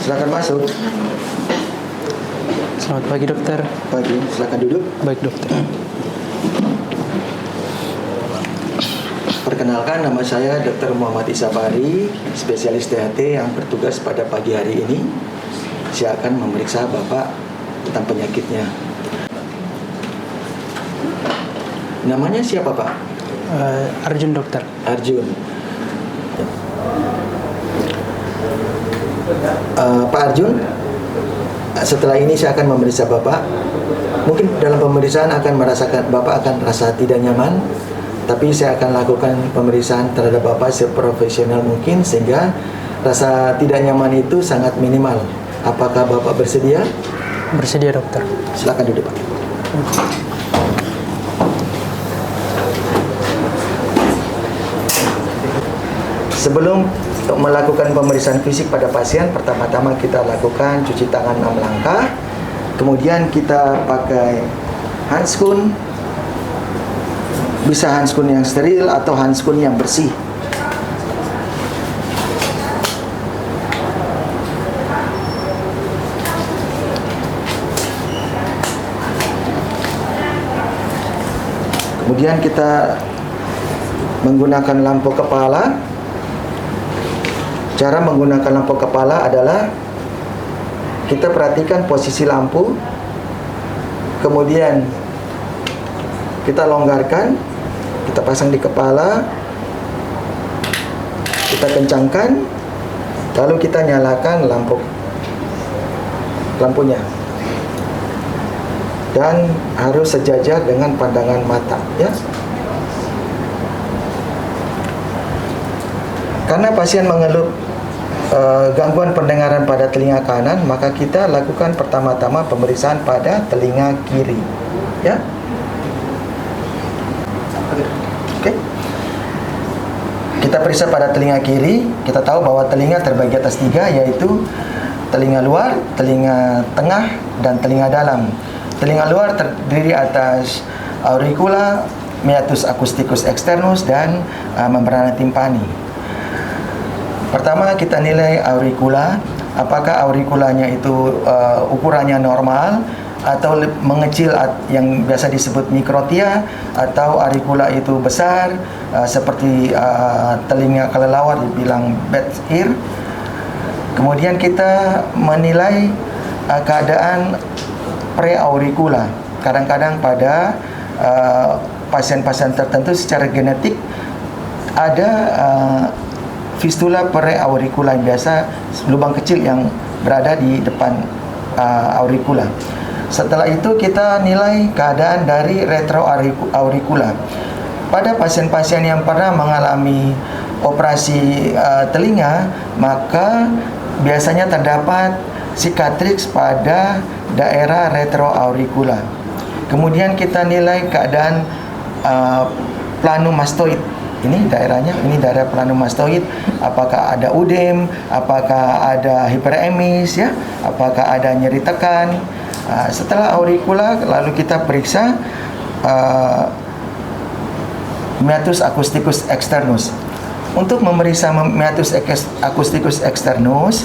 Silakan masuk. Selamat pagi dokter. Pagi, silakan duduk. Baik dokter. Perkenalkan, nama saya Dr. Muhammad Isapari, spesialis THT yang bertugas pada pagi hari ini. Saya akan memeriksa Bapak tentang penyakitnya. Namanya siapa Pak? Arjun dokter. Arjun. Pak Arjun, setelah ini saya akan memeriksa Bapak. Mungkin dalam pemeriksaan akan merasakan Bapak akan rasa tidak nyaman, tapi saya akan lakukan pemeriksaan terhadap Bapak seprofesional mungkin sehingga rasa tidak nyaman itu sangat minimal. Apakah Bapak bersedia? Bersedia dokter. Silakan duduk Pak. Sebelum melakukan pemeriksaan fisik pada pasien, pertama-tama kita lakukan cuci tangan 6 langkah. Kemudian kita pakai handskun, bisa handskun yang steril atau handskun yang bersih. Kemudian kita menggunakan lampu kepala. Cara menggunakan lampu kepala adalah kita perhatikan posisi lampu, kemudian kita longgarkan, kita pasang di kepala, kita kencangkan, lalu kita nyalakan lampunya, dan harus sejajar dengan pandangan mata, ya. Karena pasien mengeluh gangguan pendengaran pada telinga kanan, maka kita lakukan pertama-tama pemeriksaan pada telinga kiri, ya. Oke. Kita periksa pada telinga kiri. Kita tahu bahwa telinga terbagi atas 3, yaitu telinga luar, telinga tengah, dan telinga dalam. Telinga luar terdiri atas auricula, meatus acousticus externus, dan membrana timpani. Pertama kita nilai auricula, apakah auriculanya itu ukurannya normal atau mengecil yang biasa disebut mikrotia, atau auricula itu besar seperti telinga kelelawar dibilang bat ear. Kemudian kita menilai keadaan preauricula. Kadang-kadang pada pasien-pasien tertentu secara genetik ada fistula preauricula yang biasa lubang kecil yang berada di depan auricula. Setelah itu kita nilai keadaan dari retroauricula. Pada pasien-pasien yang pernah mengalami operasi telinga, maka biasanya terdapat cicatrix pada daerah retroauricula. Kemudian kita nilai keadaan planomastoid. Ini daerahnya, ini daerah planomastoid. Apakah ada udem, apakah ada hiperemis, ya, apakah ada nyeri tekan. Setelah auricula, lalu kita periksa meatus acousticus externus. Untuk memeriksa meatus acousticus externus,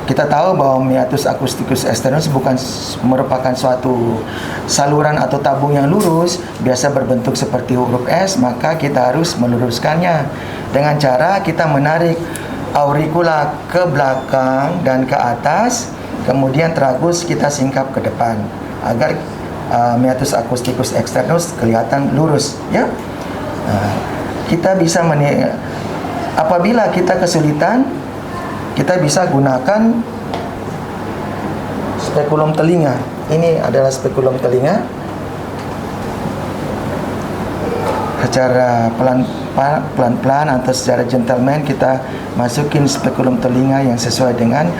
kita tahu bahwa meatus acousticus externus bukan merupakan suatu saluran atau tabung yang lurus, biasa berbentuk seperti huruf S, maka kita harus meluruskannya dengan cara kita menarik auricula ke belakang dan ke atas, kemudian tragus kita singkap ke depan agar meatus acousticus externus kelihatan lurus, ya. Kita bisa apabila kita kesulitan, kita bisa gunakan spekulum telinga. Ini adalah spekulum telinga. Secara pelan-pelan atau secara gentleman kita masukin spekulum telinga yang sesuai dengan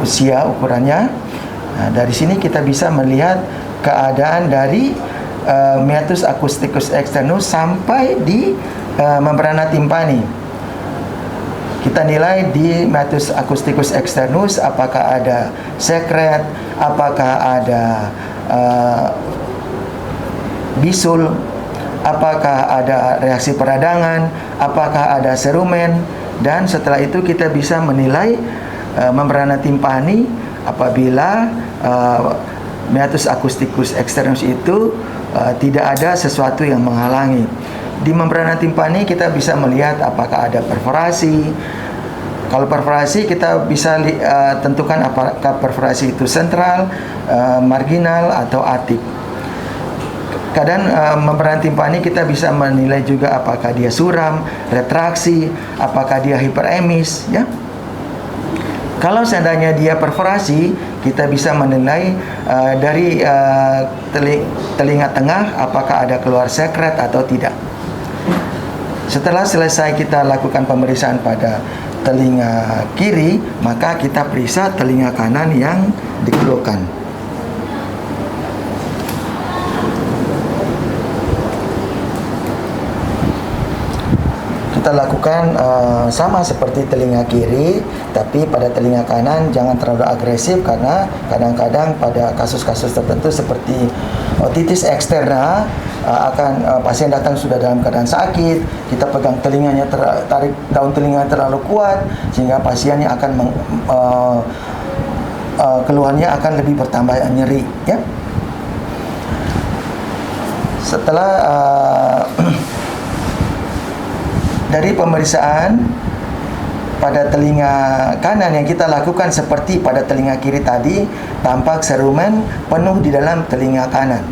usia ukurannya. Dari sini kita bisa melihat keadaan dari meatus acousticus externus sampai di membrana timpani. Kita nilai di meatus acousticus externus apakah ada sekret, apakah ada bisul, apakah ada reaksi peradangan, apakah ada serumen, dan setelah itu kita bisa menilai membrana timpani apabila meatus acusticus externus itu tidak ada sesuatu yang menghalangi. Di membrana timpani kita bisa melihat apakah ada perforasi. Kalau perforasi kita bisa tentukan apakah perforasi itu sentral, marginal atau atik. Kadang membrana timpani kita bisa menilai juga apakah dia suram, retraksi, apakah dia hiperemis, ya. Kalau seandainya dia perforasi, kita bisa menilai dari telinga tengah apakah ada keluar sekret atau tidak. Setelah selesai kita lakukan pemeriksaan pada telinga kiri, maka kita periksa telinga kanan yang dikeluarkan. Kita lakukan sama seperti telinga kiri, tapi pada telinga kanan jangan terlalu agresif, karena kadang-kadang pada kasus-kasus tertentu seperti otitis eksterna pasien datang sudah dalam keadaan sakit, kita pegang telinganya, tarik daun telinga terlalu kuat sehingga pasiennya akan keluhannya akan lebih bertambah nyeri, ya. Setelah dari pemeriksaan pada telinga kanan yang kita lakukan seperti pada telinga kiri tadi, tampak serumen penuh di dalam telinga kanan.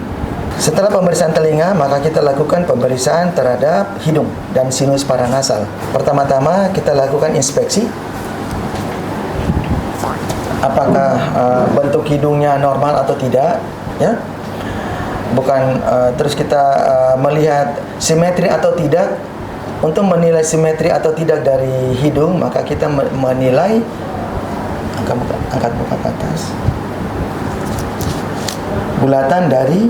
Setelah pemeriksaan telinga, maka kita lakukan pemeriksaan terhadap hidung dan sinus paranasal. Pertama-tama kita lakukan inspeksi. Apakah bentuk hidungnya normal atau tidak, ya? Bukan terus kita melihat simetri atau tidak. Untuk menilai simetri atau tidak dari hidung, maka kita menilai, angkat muka ke atas, bulatan dari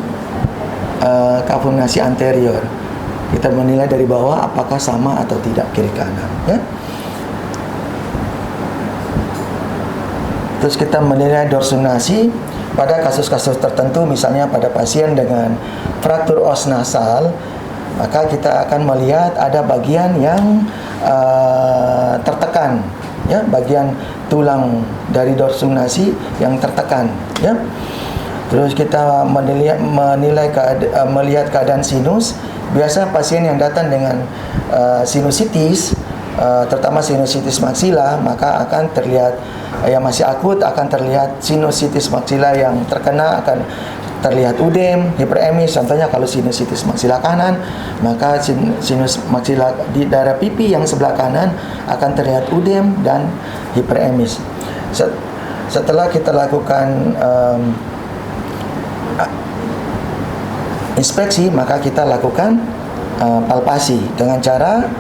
kavum nasi anterior. Kita menilai dari bawah apakah sama atau tidak kiri kanan, ya. Terus kita menilai dorsum nasi pada kasus-kasus tertentu, misalnya pada pasien dengan fraktur os nasal, maka kita akan melihat ada bagian yang tertekan, ya, bagian tulang dari dorsum nasi yang tertekan, ya. Terus kita melihat keadaan sinus. Biasa pasien yang datang dengan sinusitis, terutama sinusitis maksila, maka akan terlihat yang masih akut, akan terlihat sinusitis maksila yang terkena, akan terlihat udem, hiperemis. Contohnya kalau sinusitis maksila kanan, maka sinus maksila di daerah pipi yang sebelah kanan akan terlihat udem dan hiperemis. Setelah kita lakukan inspeksi, maka kita lakukan palpasi dengan cara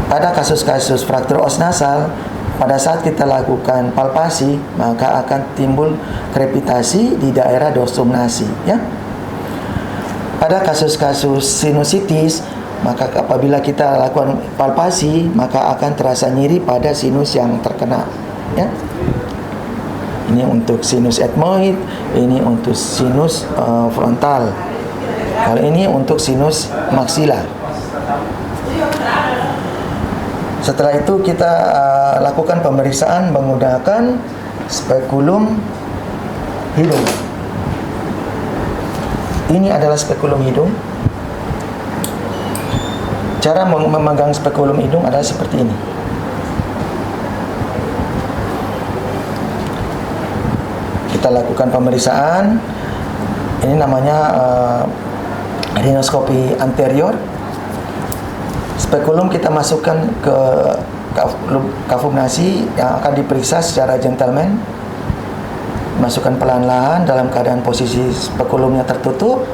pada kasus-kasus fraktur os nasal. Pada saat kita lakukan palpasi, maka akan timbul krepitasi di daerah dorsum nasi, ya. Pada kasus-kasus sinusitis, maka apabila kita lakukan palpasi, maka akan terasa nyeri pada sinus yang terkena, ya. Ini untuk sinus etmoid, ini untuk sinus frontal. Kalau ini untuk sinus maksila. Setelah itu kita lakukan pemeriksaan menggunakan spekulum hidung. Ini adalah spekulum hidung. Cara memegang spekulum hidung adalah seperti ini. Kita lakukan pemeriksaan. Ini namanya rhinoskopi anterior. Spekulum kita masukkan ke kavum nasi yang akan diperiksa secara gentleman. Masukkan pelan-pelan dalam keadaan posisi spekulumnya tertutup.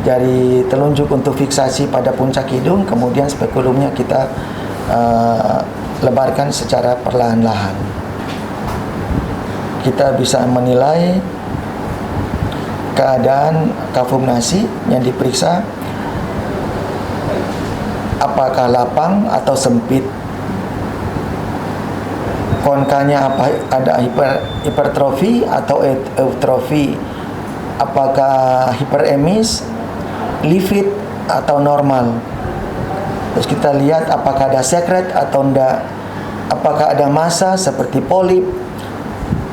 Jari telunjuk untuk fiksasi pada puncak hidung, kemudian spekulumnya kita lebarkan secara perlahan-lahan. Kita bisa menilai keadaan kavum nasi yang diperiksa, apakah lapang atau sempit, konkanya apa, ada hipertrofi atau eutrofi, apakah hiperemis, livid atau normal. Terus kita lihat apakah ada sekret atau enggak, apakah ada massa seperti polip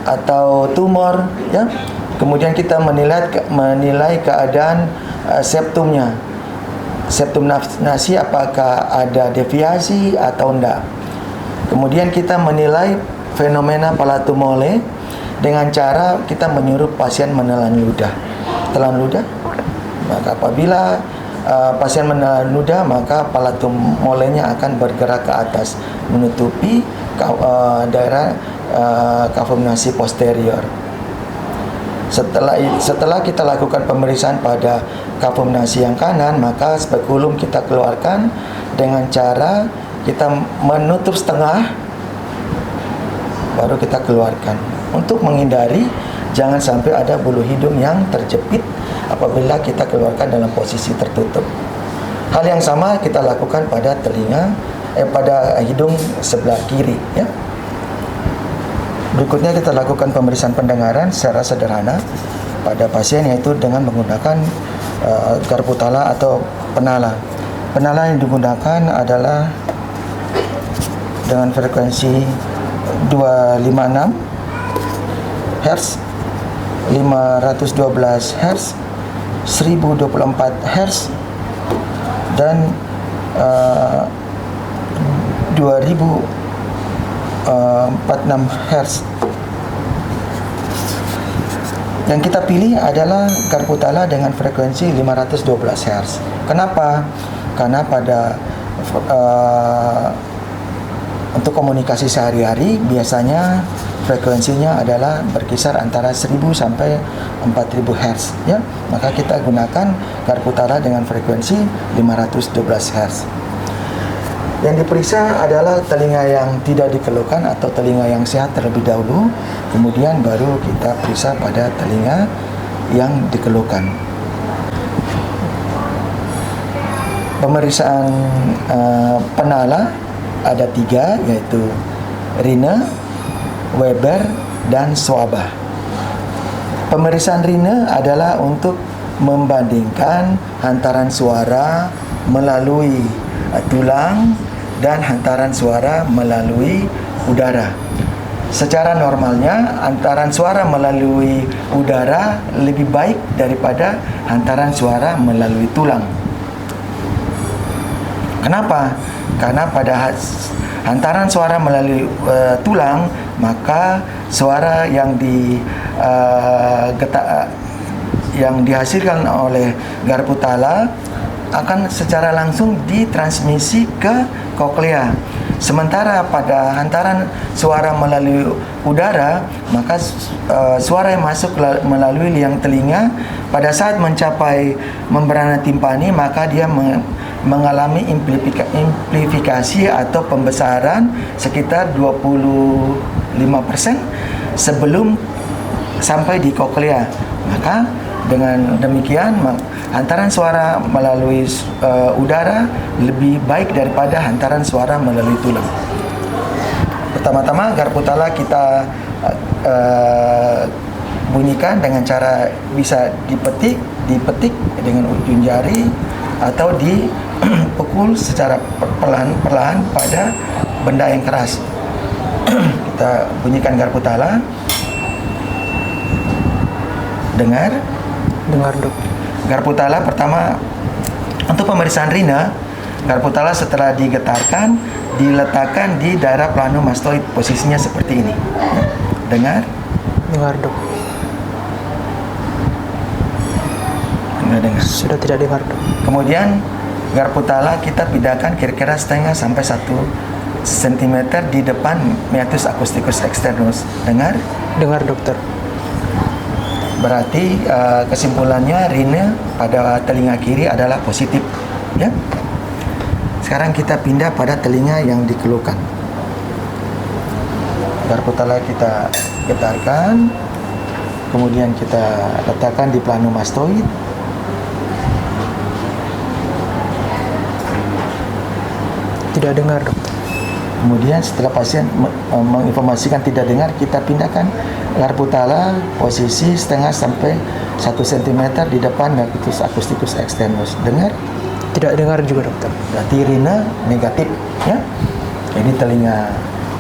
atau tumor, ya. Kemudian kita menilai keadaan septumnya. Septum nasi apakah ada deviasi atau enggak. Kemudian kita menilai fenomena palatumole dengan cara kita menyuruh pasien menelan ludah. Telan ludah. Maka apabila pasien menelan ludah, maka palatumolenya akan bergerak ke atas menutupi daerah kavum nasi posterior. Setelah kita lakukan pemeriksaan pada kavum nasi yang kanan, maka spekulum kita keluarkan dengan cara kita menutup setengah, baru kita keluarkan untuk menghindari jangan sampai ada bulu hidung yang terjepit apabila kita keluarkan dalam posisi tertutup. Hal yang sama kita lakukan pada pada hidung sebelah kiri, ya. Berikutnya kita lakukan pemeriksaan pendengaran secara sederhana pada pasien, yaitu dengan menggunakan garpu tala atau penala. Penala yang digunakan adalah dengan frekuensi 256 Hz, 512 Hz, 1024 Hz, dan 2046 Hz. Yang kita pilih adalah garpu tala dengan frekuensi 512 Hz. Kenapa? Karena pada untuk komunikasi sehari-hari biasanya frekuensinya adalah berkisar antara 1000 sampai 4000 Hz, ya. Maka kita gunakan garpu tala dengan frekuensi 512 Hz. Yang diperiksa adalah telinga yang tidak dikeluhkan atau telinga yang sehat terlebih dahulu, kemudian baru kita periksa pada telinga yang dikeluhkan. Pemeriksaan penala ada 3, yaitu Rhine, Weber, dan Swabah. Pemeriksaan Rhine adalah untuk membandingkan hantaran suara melalui tulang dan hantaran suara melalui udara. Secara normalnya hantaran suara melalui udara lebih baik daripada hantaran suara melalui tulang. Kenapa? Karena pada hantaran suara melalui tulang, maka suara yang yang dihasilkan oleh garpu tala akan secara langsung ditransmisi ke koklea. Sementara pada hantaran suara melalui udara, maka suara yang masuk melalui liang telinga pada saat mencapai membrana timpani, maka dia mengalami amplifikasi atau pembesaran sekitar 25% sebelum sampai di koklea. Maka dengan demikian hantaran suara melalui udara lebih baik daripada hantaran suara melalui tulang. Pertama-tama garpu tala kita bunyikan dengan cara bisa dipetik dengan ujung jari atau dipukul secara perlahan pada benda yang keras. Kita bunyikan garpu tala. Dengar, Dok. Garpu tala pertama untuk pemeriksaan Rhine, garpu tala setelah digetarkan diletakkan di daerah plano mastoid, posisinya seperti ini. Dengar, Dok. Dengar. Sudah tidak dengar, Dok. Kemudian garpu tala kita pindahkan kira-kira setengah sampai 1 cm di depan meatus acousticus externus. Dengar, Dokter. Berarti kesimpulannya Rhine pada telinga kiri adalah positif, ya. Sekarang kita pindah pada telinga yang dikeluhkan. Garpu tala kita getarkan, kemudian kita letakkan di plano mastoid. Tidak dengar, Dokter. Kemudian setelah pasien menginformasikan tidak dengar, kita pindahkan garpu tala posisi setengah sampai 1 cm di depan meatus acousticus externus. Dengar, Tidak dengar juga dokter. Berarti Rina negatif, ya. Jadi telinga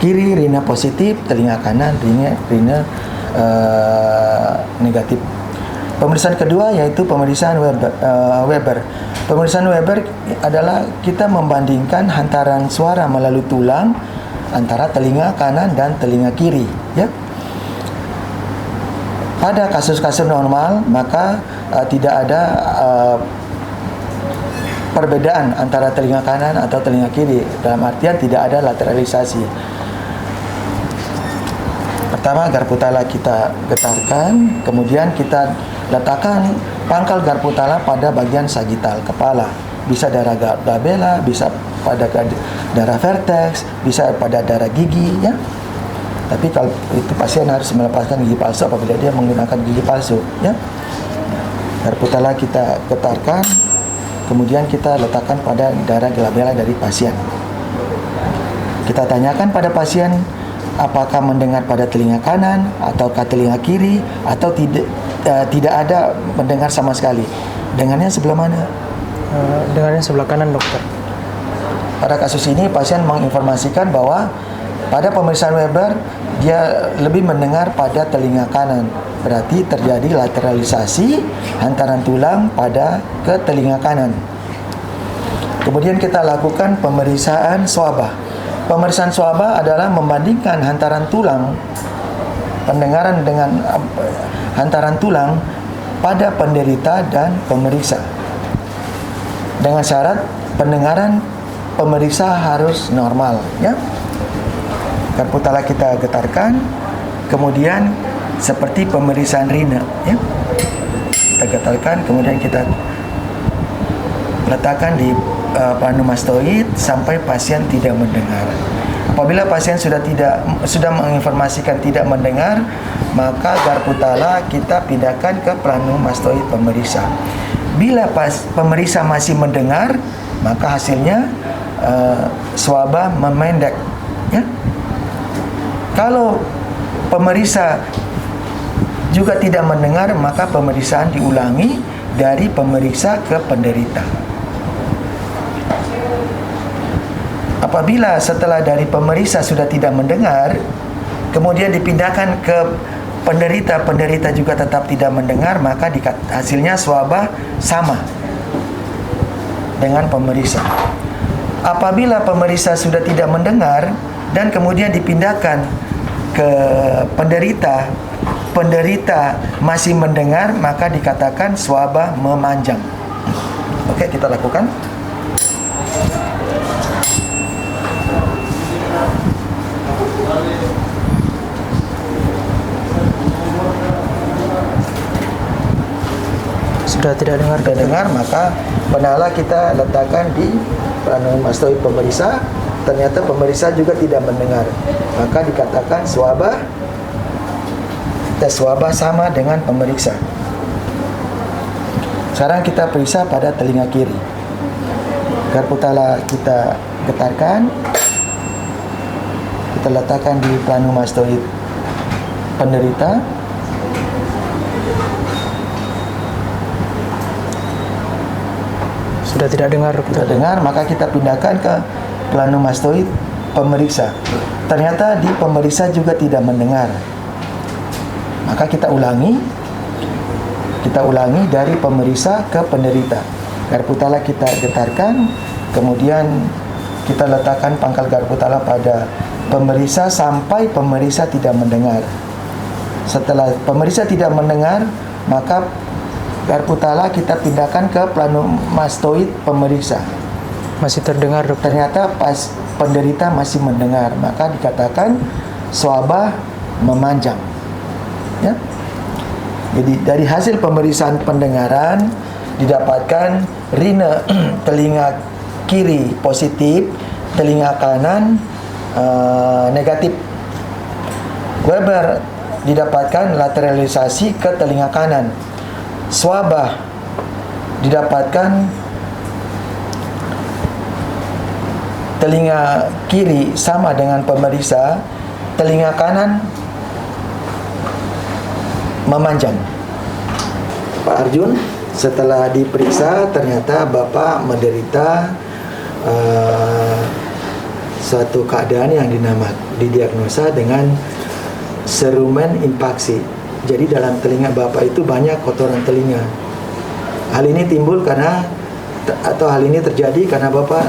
kiri Rina positif, telinga kanan Rina negatif. Pemeriksaan kedua yaitu pemeriksaan Weber. Pemeriksaan Weber adalah kita membandingkan hantaran suara melalui tulang antara telinga kanan dan telinga kiri, ya. Pada kasus-kasus normal maka tidak ada perbedaan antara telinga kanan atau telinga kiri, dalam artian tidak ada lateralisasi. Pertama, garpu tala kita getarkan, kemudian kita letakkan pangkal garpu tala pada bagian sagital kepala. Bisa darah glabella, bisa pada darah vertex, bisa pada darah gigi, ya. Tapi kalau itu pasien harus melepaskan gigi palsu apabila dia menggunakan gigi palsu, ya. Garpu tala kita getarkan, kemudian kita letakkan pada darah glabella dari pasien. Kita tanyakan pada pasien apakah mendengar pada telinga kanan ataukah telinga kiri atau tidak ada mendengar sama sekali. Dengarnya sebelah mana? Dengarnya sebelah kanan dokter. Pada kasus ini pasien menginformasikan bahwa pada pemeriksaan Weber dia lebih mendengar pada telinga kanan. Berarti terjadi lateralisasi hantaran tulang ke telinga kanan. Kemudian kita lakukan pemeriksaan swabah. Pemeriksaan swabah adalah membandingkan hantaran tulang pendengaran dengan hantaran tulang pada penderita dan pemeriksa. Dengan syarat pendengaran pemeriksa harus normal, ya. Garpu tala kita getarkan, kemudian seperti pemeriksaan Rina, ya. Kita getarkan, kemudian kita letakkan di pneumastoid sampai pasien tidak mendengar. Apabila pasien sudah menginformasikan tidak mendengar, maka garpu tala kita pindahkan ke pneumastoid pemeriksa. Bila pemeriksa masih mendengar, maka hasilnya swabah memendek, ya. Kalau pemeriksa juga tidak mendengar, maka pemeriksaan diulangi dari pemeriksa ke penderita. Apabila setelah dari pemeriksa sudah tidak mendengar, kemudian dipindahkan ke penderita juga tetap tidak mendengar, maka hasilnya swabah sama dengan pemeriksa. Apabila pemeriksa sudah tidak mendengar dan kemudian dipindahkan ke penderita masih mendengar, maka dikatakan swabah memanjang. Oke, kita lakukan. Sudah tidak dengar Sudah dengar, maka penala kita letakkan di pneumastoid pemeriksa. Ternyata pemeriksa juga tidak mendengar, maka dikatakan swabah. Tes swabah sama dengan pemeriksa. Sekarang kita periksa pada telinga kiri. Garpu tala kita getarkan, kita letakkan di pneumastoid penderita. Sudah tidak dengar dokter. Sudah dengar, maka kita pindahkan ke pneumastoid pemeriksa. Ternyata di pemeriksa juga tidak mendengar, maka kita ulangi dari pemeriksa ke penderita. Garpu tala kita getarkan, kemudian kita letakkan pangkal garpu tala pada pemeriksa sampai pemeriksa tidak mendengar. Setelah pemeriksa tidak mendengar, maka garpu tala kita pindahkan ke pneumastoid pemeriksa. Masih terdengar dokter. Ternyata pas penderita masih mendengar, maka dikatakan swabah memanjang, ya. Jadi dari hasil pemeriksaan pendengaran didapatkan Rina telinga kiri positif, telinga kanan negatif. Weber didapatkan lateralisasi ke telinga kanan. Swabah didapatkan telinga kiri sama dengan pemeriksa, telinga kanan memanjang. Pak Arjun, Setelah diperiksa ternyata Bapak menderita suatu keadaan yang didiagnosa dengan serumen impaksi. Jadi dalam telinga Bapak itu banyak kotoran telinga. Hal ini timbul karena hal ini terjadi karena Bapak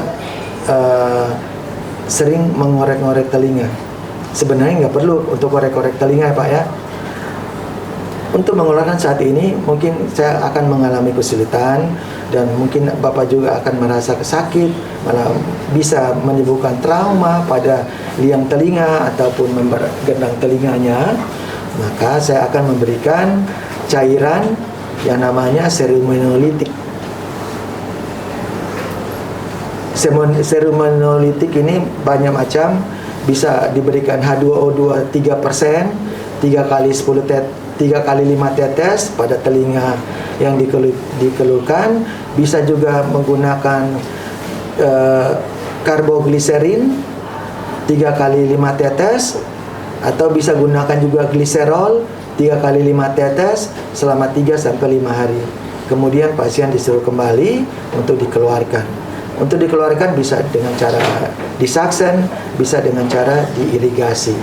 sering mengorek-ngorek telinga. Sebenarnya nggak perlu untuk korek-korek telinga ya Pak ya. Untuk mengeluarkan saat ini mungkin saya akan mengalami kesulitan dan mungkin Bapak juga akan merasa sakit, malah bisa menyebabkan trauma pada liang telinga ataupun gendang telinganya. Maka saya akan memberikan cairan yang namanya serumenolitik. Serumenolitik ini banyak macam, bisa diberikan H2O2 3%, 3 kali 5 tetes pada telinga yang dikeluhkan. Bisa juga menggunakan karbogliserin 3 kali 5 tetes, atau bisa gunakan juga gliserol 3 kali 5 tetes selama 3 sampai 5 hari. Kemudian pasien disuruh kembali untuk dikeluarkan. Untuk dikeluarkan bisa dengan cara disaksen, bisa dengan cara diirigasi.